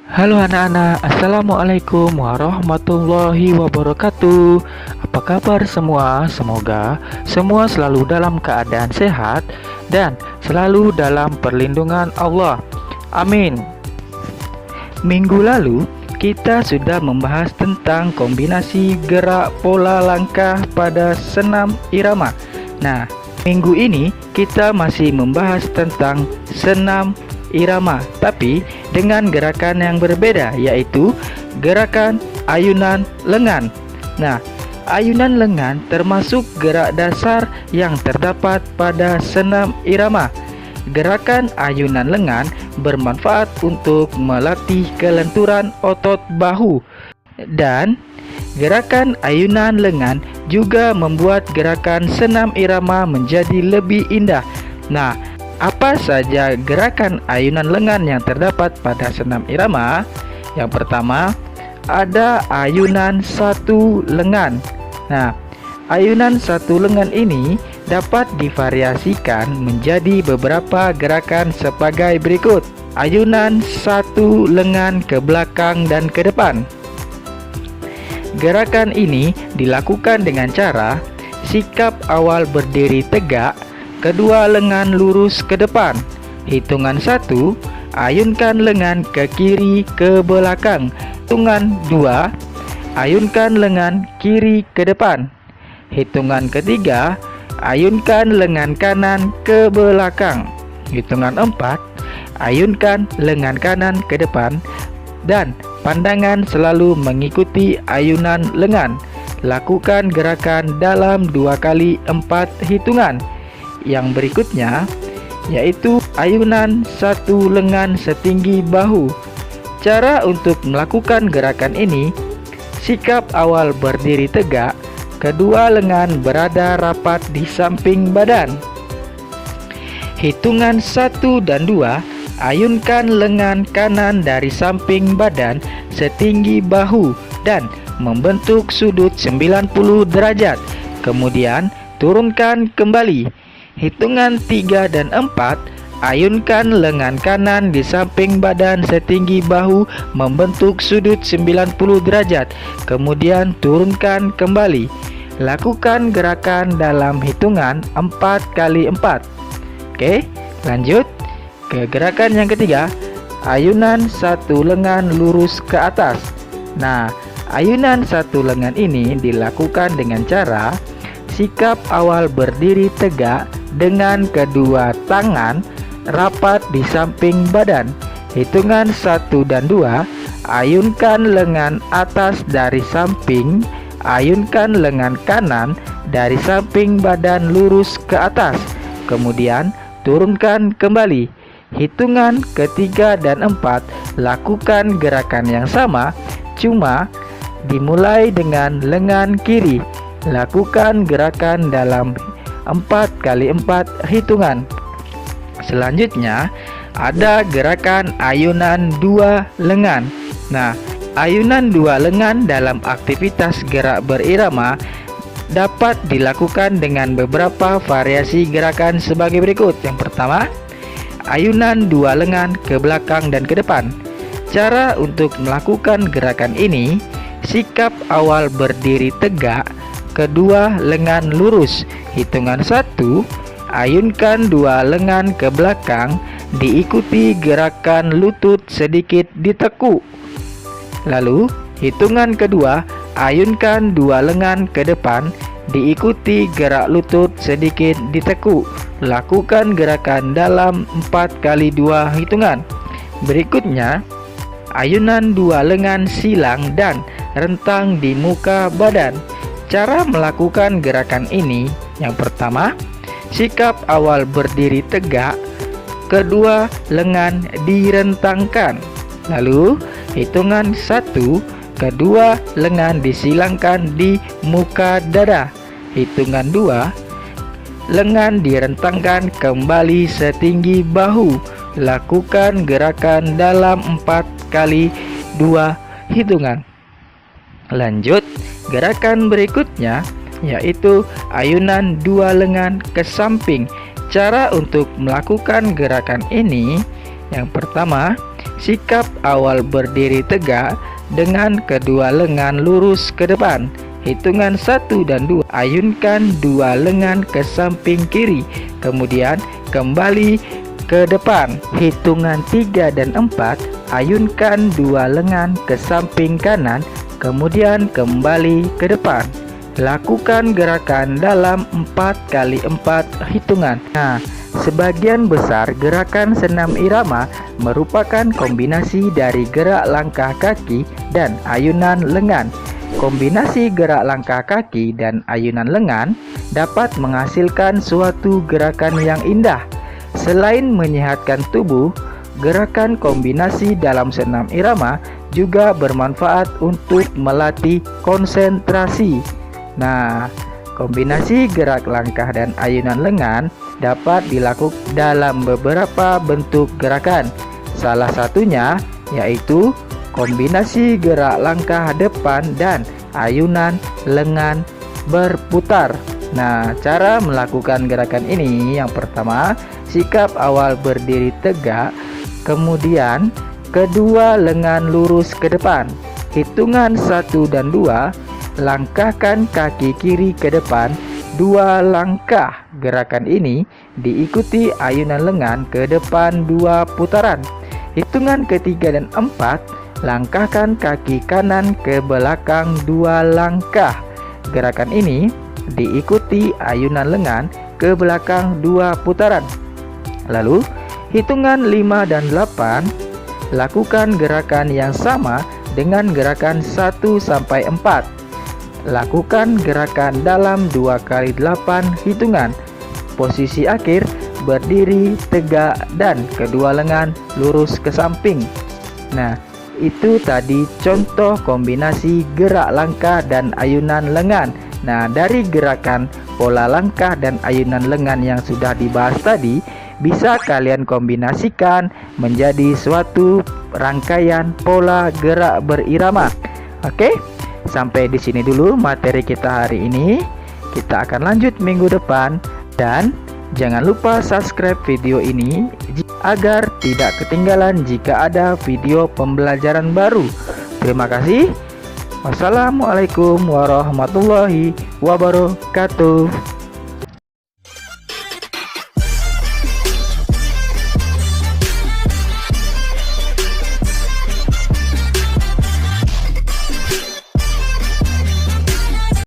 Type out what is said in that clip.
Halo anak-anak, Assalamualaikum warahmatullahi wabarakatuh. Apa kabar semua? Semoga semua selalu dalam keadaan sehat dan selalu dalam perlindungan Allah. Amin. Minggu lalu kita sudah membahas tentang kombinasi gerak pola langkah pada senam irama. Nah, minggu ini kita masih membahas tentang senam irama, tapi dengan gerakan yang berbeda, yaitu gerakan ayunan lengan. Nah, ayunan lengan termasuk gerak dasar yang terdapat pada senam irama. Gerakan ayunan lengan bermanfaat untuk melatih kelenturan otot bahu, dan gerakan ayunan lengan juga membuat gerakan senam irama menjadi lebih indah. Nah, apa saja gerakan ayunan lengan yang terdapat pada senam irama? Yang pertama, ada ayunan satu lengan. Nah, ayunan satu lengan ini dapat divariasikan menjadi beberapa gerakan sebagai berikut. Ayunan satu lengan ke belakang dan ke depan. Gerakan ini dilakukan dengan cara sikap awal berdiri tegak, kedua lengan lurus ke depan. Hitungan 1, ayunkan lengan ke kiri ke belakang. Hitungan 2, ayunkan lengan kiri ke depan. Hitungan ketiga, ayunkan lengan kanan ke belakang. Hitungan 4, ayunkan lengan kanan ke depan. Dan pandangan selalu mengikuti ayunan lengan. Lakukan gerakan dalam 2 kali 4 hitungan. Yang berikutnya yaitu ayunan satu lengan setinggi bahu. Cara untuk melakukan gerakan ini, sikap awal berdiri tegak, kedua lengan berada rapat di samping badan. Hitungan 1 dan 2, ayunkan lengan kanan dari samping badan setinggi bahu dan membentuk sudut 90 derajat. Kemudian turunkan kembali. Hitungan 3 dan 4, ayunkan lengan kanan di samping badan setinggi bahu membentuk sudut 90 derajat. Kemudian turunkan kembali. Lakukan gerakan dalam hitungan 4 kali 4. Oke, lanjut ke gerakan yang ketiga, ayunan satu lengan lurus ke atas. Nah, ayunan satu lengan ini dilakukan dengan cara sikap awal berdiri tegak dengan kedua tangan rapat di samping badan. Hitungan 1 dan 2, ayunkan lengan atas dari samping, ayunkan lengan kanan dari samping badan lurus ke atas. Kemudian turunkan kembali. Hitungan ketiga dan 4, lakukan gerakan yang sama, cuma dimulai dengan lengan kiri. Lakukan gerakan dalam 4 kali 4 hitungan. Selanjutnya ada gerakan ayunan 2 lengan. Nah, ayunan 2 lengan dalam aktivitas gerak berirama dapat dilakukan dengan beberapa variasi gerakan sebagai berikut. Yang pertama, ayunan 2 lengan ke belakang dan ke depan. Cara untuk melakukan gerakan ini, sikap awal berdiri tegak, kedua lengan lurus. Hitungan 1, ayunkan 2 lengan ke belakang, diikuti gerakan lutut sedikit ditekuk. Lalu hitungan kedua, ayunkan 2 lengan ke depan, diikuti gerak lutut sedikit ditekuk. Lakukan gerakan dalam 4 kali 2 hitungan. Berikutnya, ayunan 2 lengan silang dan rentang di muka badan. Cara melakukan gerakan ini, yang pertama, sikap awal berdiri tegak, kedua lengan direntangkan. Lalu hitungan 1, kedua lengan disilangkan di muka dada. Hitungan 2, lengan direntangkan kembali setinggi bahu. Lakukan gerakan dalam 4 kali 2 hitungan. Lanjut, gerakan berikutnya yaitu ayunan 2 lengan ke samping. Cara untuk melakukan gerakan ini, yang pertama, Sikap awal berdiri tegak dengan kedua lengan lurus ke depan. Hitungan 1 dan 2, ayunkan dua lengan ke samping kiri, kemudian kembali ke depan. Hitungan 3 dan 4, ayunkan dua lengan ke samping kanan, kemudian kembali ke depan. Lakukan gerakan dalam 4 kali 4 hitungan. Nah, sebagian besar gerakan senam irama merupakan kombinasi dari gerak langkah kaki dan ayunan lengan. Kombinasi gerak langkah kaki dan ayunan lengan dapat menghasilkan suatu gerakan yang indah. Selain menyehatkan tubuh, gerakan kombinasi dalam senam irama juga bermanfaat untuk melatih konsentrasi. Nah, kombinasi gerak langkah dan ayunan lengan dapat dilakukan dalam beberapa bentuk gerakan. Salah satunya yaitu kombinasi gerak langkah depan dan ayunan lengan berputar. Nah, cara melakukan gerakan ini yang pertama, sikap awal berdiri tegak, kemudian kedua lengan lurus ke depan. Hitungan 1 dan 2, langkahkan kaki kiri ke depan 2 langkah. Gerakan ini diikuti ayunan lengan ke depan 2 putaran. Hitungan ketiga dan 4, langkahkan kaki kanan ke belakang 2 langkah. Gerakan ini diikuti ayunan lengan ke belakang 2 putaran. Lalu, hitungan 5 dan 8, lakukan gerakan yang sama dengan gerakan 1 sampai 4. Lakukan gerakan dalam 2 kali 8 hitungan. Posisi akhir berdiri tegak dan kedua lengan lurus ke samping. Nah, itu tadi contoh kombinasi gerak langkah dan ayunan lengan. Nah, dari gerakan pola langkah dan ayunan lengan yang sudah dibahas tadi, bisa kalian kombinasikan menjadi suatu rangkaian pola gerak berirama. Oke? Sampai di sini dulu materi kita hari ini. Kita akan lanjut minggu depan, dan jangan lupa subscribe video ini agar tidak ketinggalan jika ada video pembelajaran baru. Terima kasih. Wassalamualaikum warahmatullahi wabarakatuh.